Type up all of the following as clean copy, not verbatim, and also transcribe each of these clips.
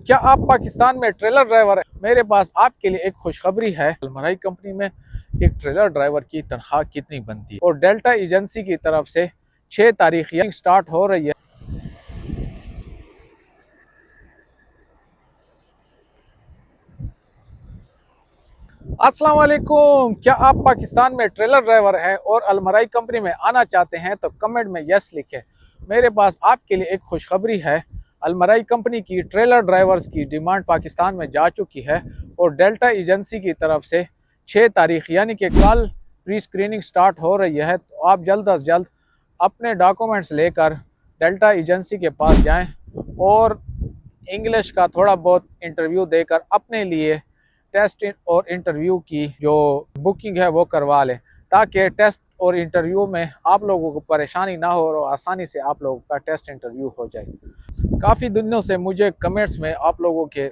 क्या आप पाकिस्तान में ट्रेलर ड्राइवर हैं? मेरे पास आपके लिए एक खुशखबरी है। अलमराई कंपनी में एक ट्रेलर ड्राइवर की तनख्वाह कितनी बनती है और डेल्टा एजेंसी की तरफ से 6 तारीख स्टार्ट हो रही है। अस्सलाम वालेकुम। क्या आप पाकिस्तान में ट्रेलर ड्राइवर हैं और अलमराई कंपनी में आना चाहते हैं तो कमेंट में यस लिखें। मेरे पास आपके लिए एक खुशखबरी है। अलमराई कंपनी की ट्रेलर ड्राइवर्स की डिमांड पाकिस्तान में जा चुकी है और डेल्टा एजेंसी की तरफ से 6 तारीख यानी कि कल प्री स्क्रीनिंग स्टार्ट हो रही है। तो आप जल्द अज जल्द अपने डॉक्यूमेंट्स लेकर डेल्टा एजेंसी के पास जाएं और इंग्लिश का थोड़ा बहुत इंटरव्यू देकर अपने लिए टेस्ट और इंटरव्यू की जो बुकिंग है वो करवा लें, ताकि टेस्ट और इंटरव्यू में आप लोगों को परेशानी ना हो और आसानी से आप लोगों का टेस्ट इंटरव्यू हो जाए। काफ़ी दिनों से मुझे कमेंट्स में आप लोगों के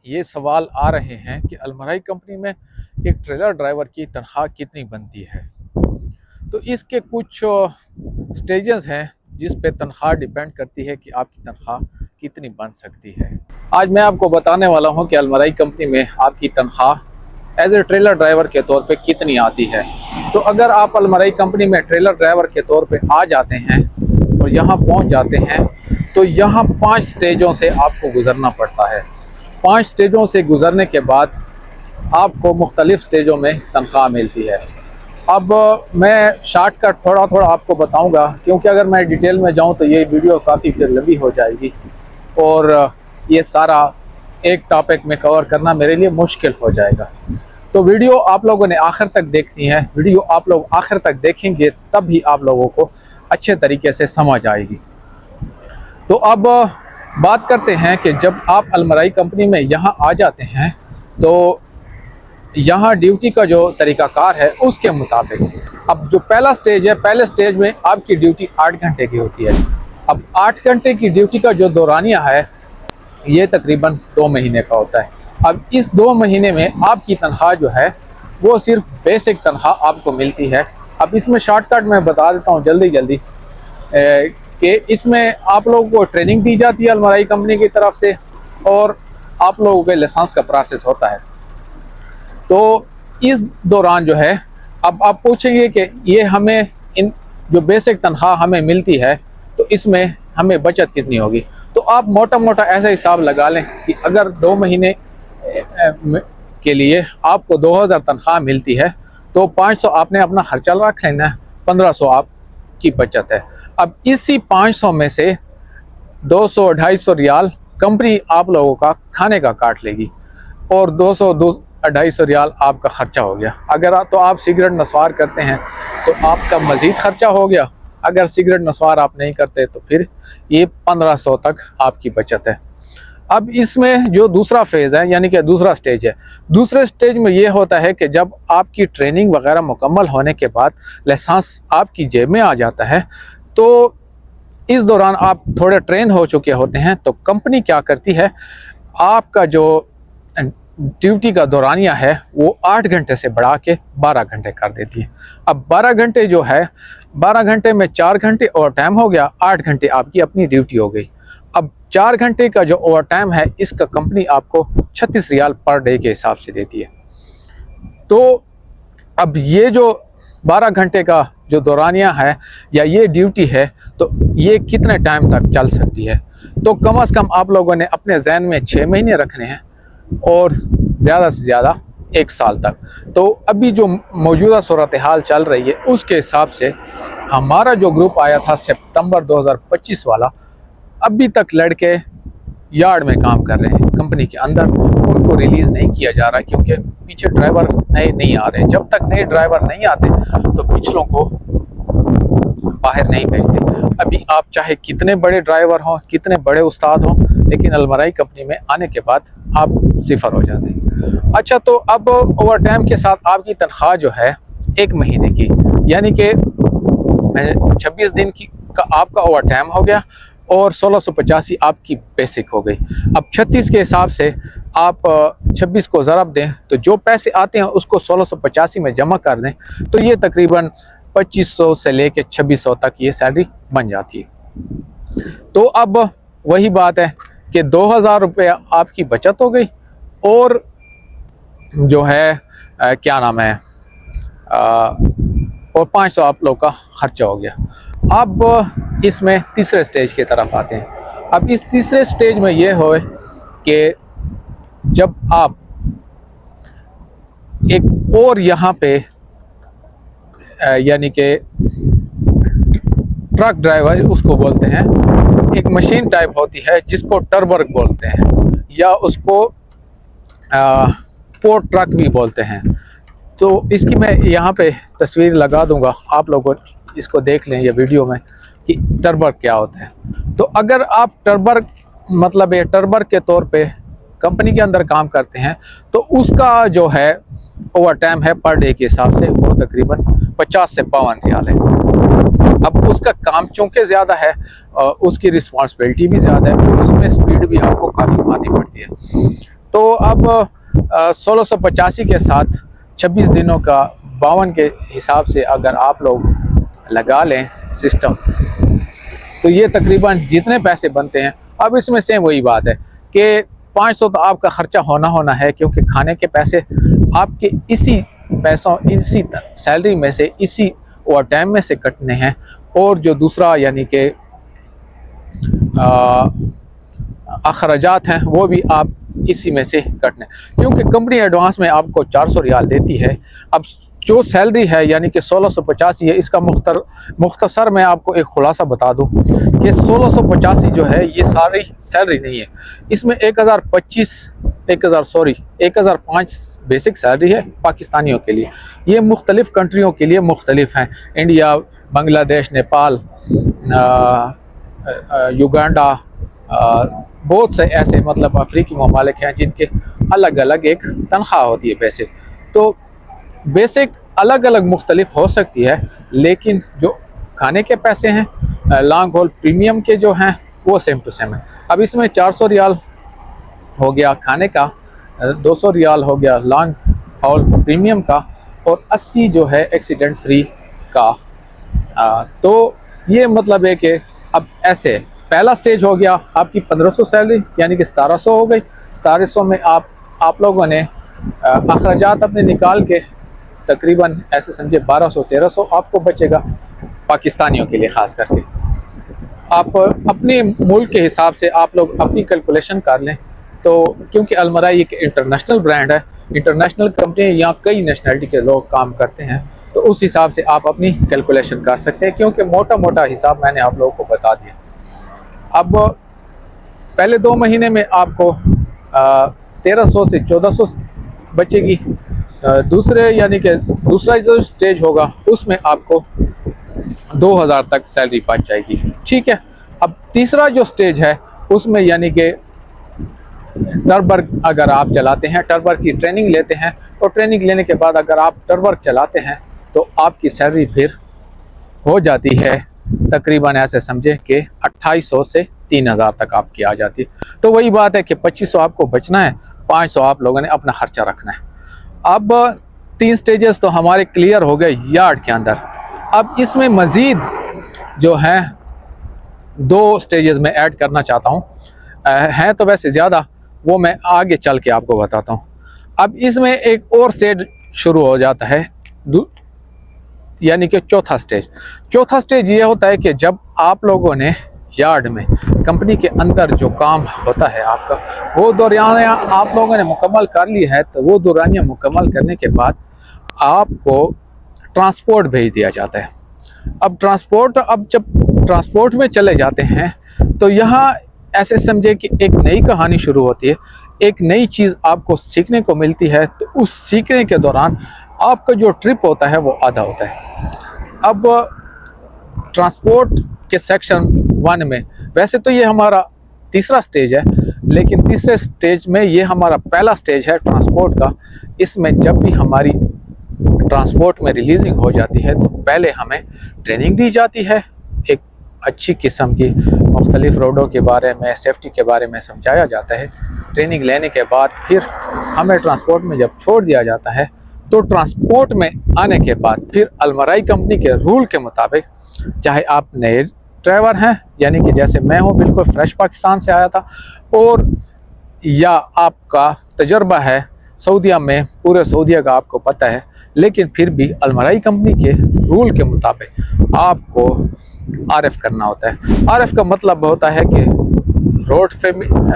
ये सवाल आ रहे हैं कि अलमराई कंपनी में एक ट्रेलर ड्राइवर की तनख्वाह कितनी बनती है। तो इसके कुछ स्टेजेस हैं जिस पे तनख्वाह डिपेंड करती है कि आपकी तनख्वाह कितनी बन सकती है। आज मैं आपको बताने वाला हूं कि अलमराई कंपनी में आपकी तनख्वाह एज ए ट्रेलर ड्राइवर के तौर पे कितनी आती है। तो अगर आप अलमराई कंपनी में ट्रेलर ड्राइवर के तौर पे आ जाते हैं और यहाँ पहुँच जाते हैं तो यहाँ 5 स्टेजों से आपको गुजरना पड़ता है। 5 स्टेजों से गुजरने के बाद आपको मुख्तलिफ़ स्टेजों में तनख्वाह मिलती है। अब मैं शॉर्टकट थोड़ा थोड़ा आपको बताऊंगा, क्योंकि अगर मैं डिटेल में जाऊं तो ये वीडियो काफ़ी फिर लंबी हो जाएगी और ये सारा एक टॉपिक में कवर करना मेरे लिए मुश्किल हो जाएगा। तो वीडियो आप लोगों ने आखिर तक देखनी है। वीडियो आप लोग आखिर तक देखेंगे तब ही आप लोगों को अच्छे तरीके से समझ आएगी। तो अब बात करते हैं कि जब आप अलमराई कंपनी में यहाँ आ जाते हैं तो यहाँ ड्यूटी का जो तरीक़ाकार है उसके मुताबिक अब जो पहला स्टेज है, पहले स्टेज में आपकी ड्यूटी 8 घंटे की होती है। अब 8 घंटे की ड्यूटी का जो दौरानिया है ये तकरीबन 2 महीने का होता है। अब इस 2 महीने में आपकी तनख्वाह जो है वो सिर्फ बेसिक तनख्वाह आपको मिलती है। अब इसमें शॉर्टकट मैं बता देता हूँ जल्दी कि इसमें आप लोगों को ट्रेनिंग दी जाती है अलमराई कंपनी की तरफ से और आप लोगों के लाइसेंस का प्रोसेस होता है। तो इस दौरान जो है अब आप पूछेंगे कि ये हमें इन जो बेसिक तनख्वाह हमें मिलती है तो इसमें हमें बचत कितनी होगी। तो आप मोटा मोटा ऐसा हिसाब लगा लें कि अगर 2 महीने के लिए आपको 2000 तनख्वाह मिलती है तो 500 आपने अपना खर्चा रख लेना है, 1500 आपकी बचत है। अब इसी 500 में से 200-250 रियाल कंपनी आप लोगों का खाने का काट लेगी और 200-250 रियाल आपका ख़र्चा हो गया। अगर तो आप सिगरेट नस्वार करते हैं तो आपका मज़ीद ख़र्चा हो गया। अगर सिगरेट नस्वार आप नहीं करते तो फिर ये 1500 तक आपकी बचत है। अब इसमें जो दूसरा फेज़ है यानी कि दूसरा स्टेज है, दूसरे स्टेज में ये होता है कि जब आपकी ट्रेनिंग वगैरह मुकम्मल होने के बाद लाइसेंस आपकी जेब में आ जाता है तो इस दौरान आप थोड़े ट्रेन हो चुके होते हैं। तो कंपनी क्या करती है, आपका जो ड्यूटी का दौरानिया है वो 8 घंटे से बढ़ा के 12 घंटे कर देती है। अब 12 घंटे जो है, 12 घंटे में 4 घंटे ओवर टाइम हो गया, 8 घंटे आपकी अपनी ड्यूटी हो गई। अब 4 घंटे का जो ओवर टाइम है इसका कंपनी आपको 36 रियाल पर डे के हिसाब से देती है। तो अब ये जो 12 घंटे का जो दौरानिया है या ये ड्यूटी है तो ये कितने टाइम तक चल सकती है। तो कम से कम आप लोगों ने अपने जहन में 6 महीने रखने हैं और ज़्यादा से ज़्यादा 1 साल तक। तो अभी जो मौजूदा सूरत हाल चल रही है उसके हिसाब से हमारा जो ग्रुप आया था सितंबर 2025 वाला, अभी तक लड़के यार्ड में काम कर रहे हैं कंपनी के अंदर। उनको रिलीज़ नहीं किया जा रहा क्योंकि पीछे ड्राइवर नए नहीं आ रहे। जब तक नए ड्राइवर नहीं आते तो पिछलों को बाहर नहीं भेजते। अभी आप चाहे कितने बड़े ड्राइवर हों, कितने बड़े उस्ताद हों, लेकिन अलमराई कंपनी में आने के बाद आप सिफर हो जाते हैं। अच्छा, तो अब ओवर टाइम के साथ आपकी तनख्वाह जो है 1 महीने की यानी कि 26 दिन की का आपका ओवर टाइम हो गया और 1685 आपकी बेसिक हो गई। अब 36 के हिसाब से आप 26 को ज़रब दें तो जो पैसे आते हैं उसको 1685 में जमा कर दें तो ये तकरीबन 2500 से लेके 2600 तक ये सैलरी बन जाती है। तो अब वही बात है कि 2000 रुपये आपकी बचत हो गई और जो है क्या नाम है और 500 आप लोग का खर्चा हो गया। अब इसमें तीसरे स्टेज की तरफ आते हैं। अब इस तीसरे स्टेज में ये हो कि जब आप एक और यहाँ पे यानी कि ट्रक ड्राइवर उसको बोलते हैं, एक मशीन टाइप होती है जिसको टर्बर्ग बोलते हैं या उसको पोर्ट ट्रक भी बोलते हैं। तो इसकी मैं यहाँ पे तस्वीर लगा दूंगा, आप लोग इसको देख लें ये वीडियो में कि टर्बर्ग क्या होता है। तो अगर आप टर्बर्ग मतलब ये टर्बर्ग के तौर पे कंपनी के अंदर काम करते हैं तो उसका जो है ओवर टाइम है पर डे के हिसाब से वो तकरीबन 50 से 52 रियाल है। अब उसका काम चूँकि ज़्यादा है, उसकी रिस्पॉन्सिबिलिटी भी ज़्यादा है और उसमें स्पीड भी आपको काफ़ी मारनी पड़ती है। तो अब 1685 के साथ 26 दिनों का 52 के हिसाब से अगर आप लोग लगा लें सिस्टम, तो ये तकरीबन जितने पैसे बनते हैं। अब इसमें सेम वही बात है कि 500 तो आपका ख़र्चा होना है, क्योंकि खाने के पैसे आपके इसी पैसों इसी सैलरी में से इसी ओवर टाइम में से कटने हैं और जो दूसरा यानी कि अखराजात हैं वो भी आप इसी में से कटने, क्योंकि कंपनी एडवांस में आपको 400 रियाल देती है। अब जो सैलरी है यानी कि 1685 है, इसका मुख्तसर मैं आपको एक खुलासा बता दूं कि 1685 जो है ये सारी सैलरी नहीं है। इसमें 1005 बेसिक सैलरी है पाकिस्तानियों के लिए। ये मुख्तलिफ़ कंट्रियों के लिए मुख्तलिफ हैं, इंडिया, बांग्लादेश, नेपाल, युगांडा, बहुत से ऐसे मतलब अफ्रीकी ममालिक हैं जिनके अलग अलग एक तनख्वाह होती है बेसिक। तो बेसिक अलग अलग मुख्तलिफ हो सकती है, लेकिन जो खाने के पैसे हैं लॉन्ग हॉल प्रीमियम के जो हैं वो सेम टू सेम है। अब इसमें 400 रियाल हो गया खाने का, 200 रियाल हो गया लॉन्ग हॉल प्रीमियम का और 80 जो है एक्सीडेंट फ्री का। तो ये मतलब है कि अब ऐसे पहला स्टेज हो गया आपकी 1500 सैलरी यानी कि 1700 हो गई। 1700 में आप लोगों ने अखराजात अपने निकाल के तकरीबन ऐसे समझे 1200-1300 आपको बचेगा पाकिस्तानियों के लिए ख़ास करके। आप अपने मुल्क के हिसाब से आप लोग अपनी कैलकुलेशन कर लें। तो क्योंकि अलमराई एक इंटरनेशनल ब्रांड है, इंटरनेशनल कंपनी, यहाँ कई नेशनलिटी के लोग काम करते हैं, तो उस हिसाब से आप अपनी कैलकुलेशन कर सकते हैं, क्योंकि मोटा मोटा हिसाब मैंने आप लोगों को बता दिया। अब पहले 2 महीने में आपको 1300 से 1400 बचेगी। दूसरे यानी कि दूसरा जो स्टेज होगा उसमें आपको 2000 तक सैलरी पहुँच जाएगी, ठीक है। अब तीसरा जो स्टेज है उसमें यानी कि टर्बर्ग अगर आप चलाते हैं, टर्बर्ग की ट्रेनिंग लेते हैं और ट्रेनिंग लेने के बाद अगर आप टर्बर्ग चलाते हैं तो आपकी सैलरी फिर हो जाती है तकरीबन ऐसे समझे कि 2800 से 3000 तक आपकी आ जाती है। तो वही बात है कि 2500 आपको बचना है, 500 आप लोगों ने अपना खर्चा रखना है। अब 3 स्टेजेस तो हमारे क्लियर हो गए यार्ड के अंदर। अब इसमें मज़ीद जो है 2 स्टेजेस में ऐड करना चाहता हूँ, हैं तो वैसे ज़्यादा, वो मैं आगे चल के आपको बताता हूँ। अब इसमें एक और स्टेज शुरू हो जाता है यानी कि चौथा स्टेज ये होता है कि जब आप लोगों ने यार्ड में कंपनी के अंदर जो काम होता है आपका, वो दौरानिया आप लोगों ने मुकम्मल कर ली है, तो वो दौरानिया मुकम्मल करने के बाद आपको ट्रांसपोर्ट भेज दिया जाता है। अब जब ट्रांसपोर्ट में चले जाते हैं तो यहाँ ऐसे समझे कि एक नई कहानी शुरू होती है, एक नई चीज़ आपको सीखने को मिलती है। तो उस सीखने के दौरान आपका जो ट्रिप होता है वो आधा होता है। अब ट्रांसपोर्ट के सेक्शन 1 में वैसे तो ये हमारा तीसरा स्टेज है, लेकिन तीसरे स्टेज में ये हमारा पहला स्टेज है ट्रांसपोर्ट का। इसमें जब भी हमारी ट्रांसपोर्ट में रिलीजिंग हो जाती है तो पहले हमें ट्रेनिंग दी जाती है, एक अच्छी किस्म की मुख्तलिफ रोडों के बारे में, सेफ्टी के बारे में समझाया जाता है। ट्रेनिंग लेने के बाद फिर हमें ट्रांसपोर्ट में जब छोड़ दिया जाता है तो ट्रांसपोर्ट में आने के बाद फिर अलमराई कंपनी के रूल के मुताबिक, चाहे आप नए ड्राइवर हैं, यानी कि जैसे मैं हूँ, बिल्कुल फ्रेश पाकिस्तान से आया था, और या आपका तजर्बा है सऊदीया में, पूरे सऊदीया का आपको पता है, लेकिन फिर भी अलमराई कंपनी के रूल के मुताबिक आपको आरएफ करना होता है। आरएफ का मतलब होता है कि रोड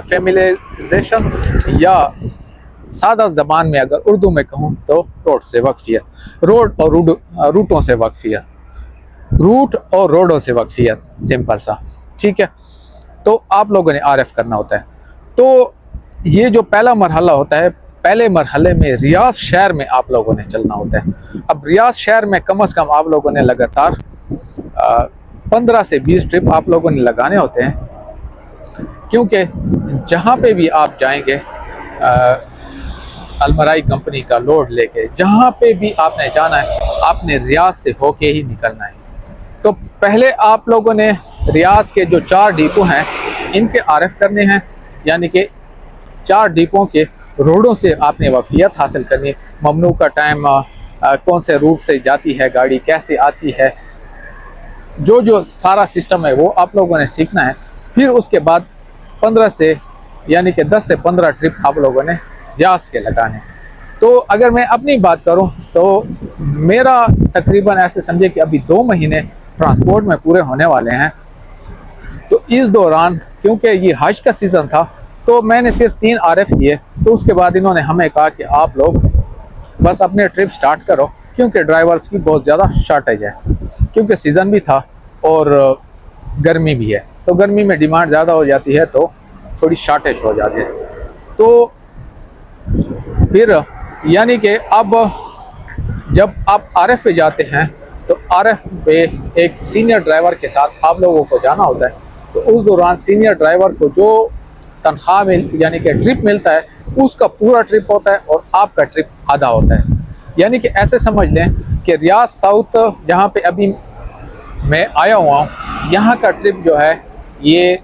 फेमिलाइजेशन, या सादा ज़बान में अगर उर्दू में कहूँ तो रोड से वक्फियत, रोड और रूटों से वक्फियत, रूट और रोडों से वक्फियत, सिंपल सा, ठीक है। तो आप लोगों ने आरएफ करना होता है। तो ये जो पहला मरहला होता है, पहले मरहले में रियाज शहर में आप लोगों ने चलना होता है। अब रियाज शहर में कम से कम आप लोगों ने लगातार 15 से 20 ट्रिप आप लोगों ने लगाने होते हैं, क्योंकि जहाँ पे भी आप जाएंगे अलमराई कंपनी का लोड लेके, जहाँ पे भी आपने जाना है, आपने रियाज से होके ही निकलना है। तो पहले आप लोगों ने रियाज के जो 4 डिपो हैं इनके आरएफ करने हैं, यानी कि 4 डिपों के रोडों से आपने वक्फियत हासिल करनी है। ममनू का टाइम, कौन से रूट से जाती है गाड़ी, कैसे आती है, जो सारा सिस्टम है वो आप लोगों ने सीखना है। फिर उसके बाद 15 से यानी कि 10 से 15 ट्रिप आप लोगों ने रियाज के लगाने। तो अगर मैं अपनी बात करूं तो मेरा तकरीबन ऐसे समझे कि अभी 2 महीने ट्रांसपोर्ट में पूरे होने वाले हैं। तो इस दौरान क्योंकि ये हज का सीज़न था, तो मैंने सिर्फ 3 आरएफ किए। तो उसके बाद इन्होंने हमें कहा कि आप लोग बस अपने ट्रिप स्टार्ट करो, क्योंकि ड्राइवर्स की बहुत ज़्यादा शॉर्टेज है, क्योंकि सीज़न भी था और गर्मी भी है। तो गर्मी में डिमांड ज़्यादा हो जाती है, तो थोड़ी शॉर्टेज हो जाती है। तो फिर यानी कि अब जब आप आरएफ पे जाते हैं तो आरएफ पे एक सीनियर ड्राइवर के साथ आप लोगों को जाना होता है। तो उस दौरान सीनियर ड्राइवर को जो तनख्वाह यानी कि ट्रिप मिलता है, उसका पूरा ट्रिप होता है और आपका ट्रिप आधा होता है। यानी कि ऐसे समझ लें कि रियाज साउथ जहाँ पे अभी मैं आया हुआ हूँ, यहाँ का ट्रिप जो है ये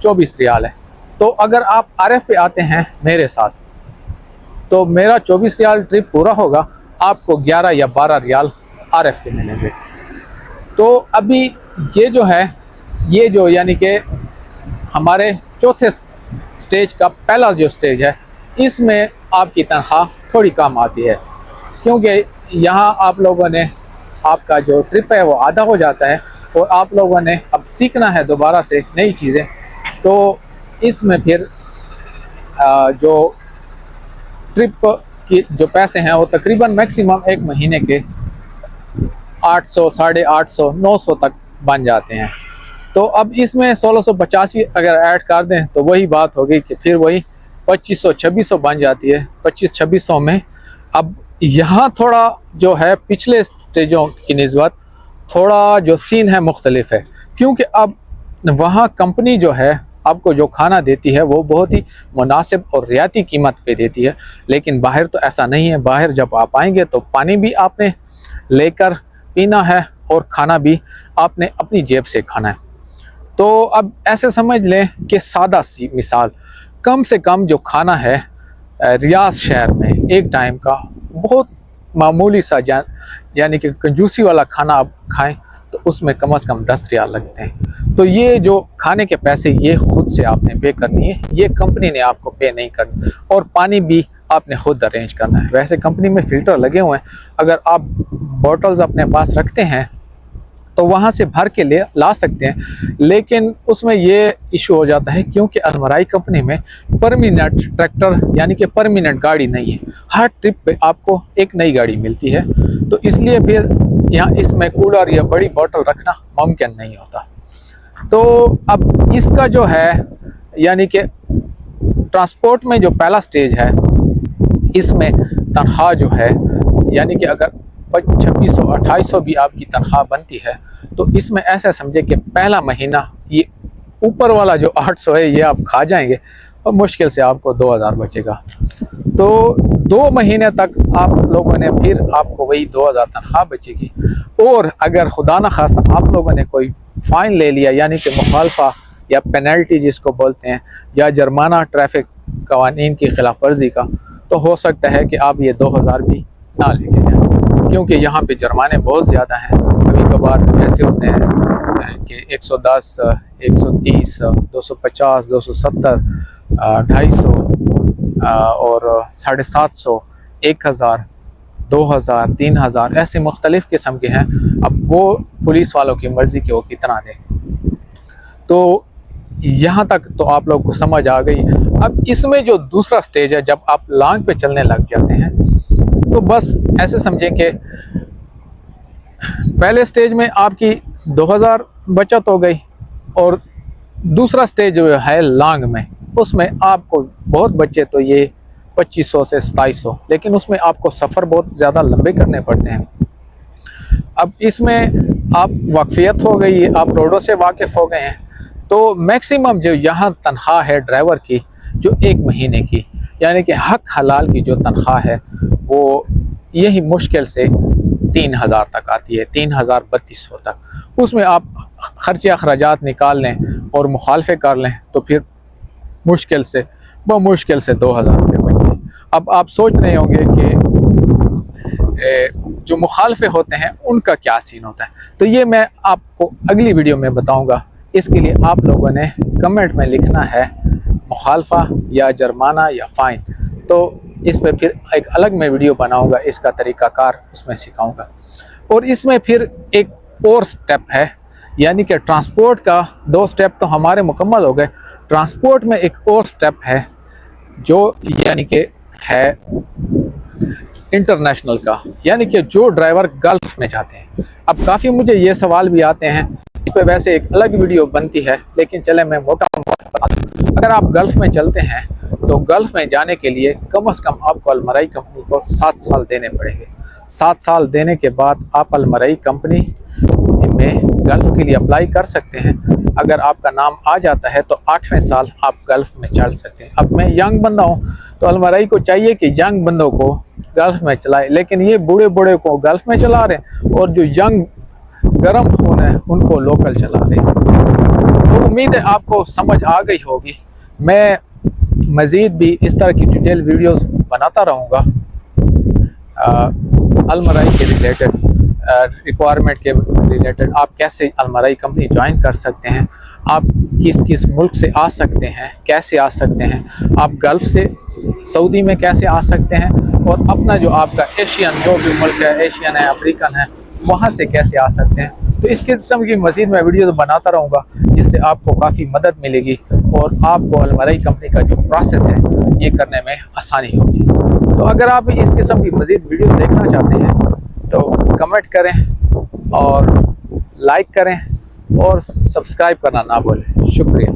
24 रियाल है। तो अगर आप आरएफ पे आते हैं मेरे साथ, तो मेरा 24 रियाल ट्रिप पूरा होगा, आपको 11 या 12 रियाल आरएफ के मिलेंगे। तो अभी ये जो है, ये जो यानी कि हमारे चौथे स्टेज का पहला जो स्टेज है, इसमें आपकी तनख्वाह थोड़ी कम आती है, क्योंकि यहाँ आप लोगों ने, आपका जो ट्रिप है वो आधा हो जाता है और आप लोगों ने अब सीखना है दोबारा से नई चीज़ें। तो इसमें फिर जो ट्रिप की जो पैसे हैं वो तकरीबन मैक्सिमम एक महीने के 800, 850, 900 तक बन जाते हैं। तो अब इसमें 1685 अगर ऐड कर दें तो वही बात होगी कि फिर वही 2500-2600 बन जाती है। 2500-2600 में अब यहाँ थोड़ा जो है पिछले स्टेजों की निस्बत थोड़ा जो सीन है मुख्तलिफ है, क्योंकि अब वहाँ कंपनी जो है आपको जो खाना देती है वो बहुत ही मुनासिब और रियायती कीमत पे देती है। लेकिन बाहर तो ऐसा नहीं है। बाहर जब आप आएंगे तो पानी भी आपने लेकर पीना है और खाना भी आपने अपनी जेब से खाना है। तो अब ऐसे समझ लें कि सादा सी मिसाल, कम से कम जो खाना है रियाज शहर में एक टाइम का बहुत मामूली सा यानी कि कंजूसी वाला खाना आप खाएं तो उसमें कम से कम 10 रियाल लगते हैं। तो ये जो खाने के पैसे ये खुद से आपने पे करनी है, ये कंपनी ने आपको पे नहीं करनी। और पानी भी आपने खुद अरेंज करना है। वैसे कंपनी में फ़िल्टर लगे हुए हैं, अगर आप बॉटल्स अपने पास रखते हैं तो वहाँ से भर के ला सकते हैं, लेकिन उसमें ये इशू हो जाता है क्योंकि अलमराई कंपनी में परमिनेंट ट्रैक्टर यानी कि परमिनेंट गाड़ी नहीं है। हर ट्रिप पे आपको एक नई गाड़ी मिलती है, तो इसलिए फिर यहाँ इसमें कूलर या बड़ी बोतल रखना मुमकिन नहीं होता। तो अब इसका जो है यानी कि ट्रांसपोर्ट में जो पहला स्टेज है, इसमें तनख्वाह जो है यानी कि अगर 2600-2800 भी आपकी तनख्वाह बनती है, तो इसमें ऐसा समझे कि पहला महीना ये ऊपर वाला जो 800 है ये आप खा जाएंगे और मुश्किल से आपको 2000 बचेगा। तो 2 महीने तक आप लोगों ने फिर आपको वही 2000 तनख्वाह बचेगी। और अगर खुदा न खास्ता आप लोगों ने कोई फ़ाइन ले लिया यानी कि मुखालफा या पेनल्टी जिसको बोलते हैं, या जुर्माना ट्रैफिक कवानीन की खिलाफ वर्जी का, तो हो सकता है कि आप ये 2000 भी ना लेके जाएँ, क्योंकि यहाँ पे जुर्माने बहुत ज़्यादा हैं। अभी कभार ऐसे होते हैं कि 110, 130, 250, 270, 250 और 750, 1000, 2000, 3000 ऐसे मुख्तलिफ़ किस्म के हैं। अब वो पुलिस वालों की मर्ज़ी कि वो कितना दें। तो यहाँ तक तो आप लोग को समझ आ गई। अब इसमें जो दूसरा स्टेज है, जब आप लांग पे चलने लग जाते हैं, तो बस ऐसे समझें कि पहले स्टेज में आपकी 2000 बचत हो गई, और दूसरा स्टेज जो है लांग में, उसमें आपको बहुत बचे तो ये 2500 से 2700, लेकिन उसमें आपको सफ़र बहुत ज़्यादा लंबे करने पड़ते हैं। अब इसमें आप वाकफियत हो गई, आप रोडों से वाकिफ़ हो गए हैं, तो मैक्सिमम जो यहाँ तनख्वाह है ड्राइवर की, जो 1 महीने की, यानी कि हक हलाल की जो तनख्वाह है, वो यही मुश्किल से 3000 तक आती है, 3200 तक। उसमें आप ख़र्चे अखराजात निकाल लें और मुखालफे कर लें तो फिर मुश्किल से 2000 रुपये बचते। अब आप सोच रहे होंगे कि जो मुखालफे होते हैं उनका क्या सीन होता है, तो ये मैं आपको अगली वीडियो में बताऊंगा। इसके लिए आप लोगों ने कमेंट में लिखना है मुखालफा या जुर्माना या फ़ाइन, तो इस पर फिर एक अलग मैं वीडियो बनाऊंगा, इसका तरीक़ाकार उसमें सिखाऊंगा। और इसमें फिर एक और स्टेप है, यानी कि ट्रांसपोर्ट का 2 स्टेप तो हमारे मुकम्मल हो गए। ट्रांसपोर्ट में एक और स्टेप है जो यानी कि है इंटरनेशनल का, यानी कि जो ड्राइवर गल्फ़ में जाते हैं। अब काफ़ी मुझे ये सवाल भी आते हैं, इस पर वैसे एक अलग वीडियो बनती है, लेकिन चले मैं मोटा मोटा बता दूँ। अगर आप गल्फ़ में चलते हैं तो गल्फ़ में जाने के लिए कम से कम आपको अलमराई कंपनी को 7 साल देने पड़ेंगे। 7 साल देने के बाद आप अलमराई कंपनी में गल्फ़ के लिए अप्लाई कर सकते हैं। अगर आपका नाम आ जाता है तो 8वें साल आप गल्फ़ में चल सकते हैं। अब मैं यंग बंदा हूँ, तो अलमराई को चाहिए कि यंग बंदों को गल्फ़ में चलाए, लेकिन ये बूढ़े बूढ़े को गल्फ़ में चला रहे हैं और जो यंग गर्म खून है उनको लोकल चला रहे हैं। तो उम्मीद है आपको समझ आ गई होगी। मैं मज़ीद भी इस तरह की डिटेल वीडियोस बनाता रहूँगा अलमराई के रिलेटेड, रिक्वायरमेंट के रिलेटेड। आप कैसे अलमराई कंपनी ज्वाइन कर सकते हैं, आप किस किस मुल्क से आ सकते हैं, कैसे आ सकते हैं, आप गल्फ़ से सऊदी में कैसे आ सकते हैं, और अपना जो आपका एशियन जो भी मुल्क है, एशियन है, अफ्रीकन है, वहाँ से कैसे आ सकते हैं। तो इस किस्म की मज़ीद मैं वीडियो बनाता रहूँगा, जिससे आपको काफ़ी मदद मिलेगी और आपको अलमराई कंपनी का जो प्रोसेस है ये करने में आसानी होगी। तो अगर आप इस किस्म की मज़ीद वीडियो देखना चाहते हैं तो कमेंट करें और लाइक करें और सब्सक्राइब करना ना भूलें। शुक्रिया।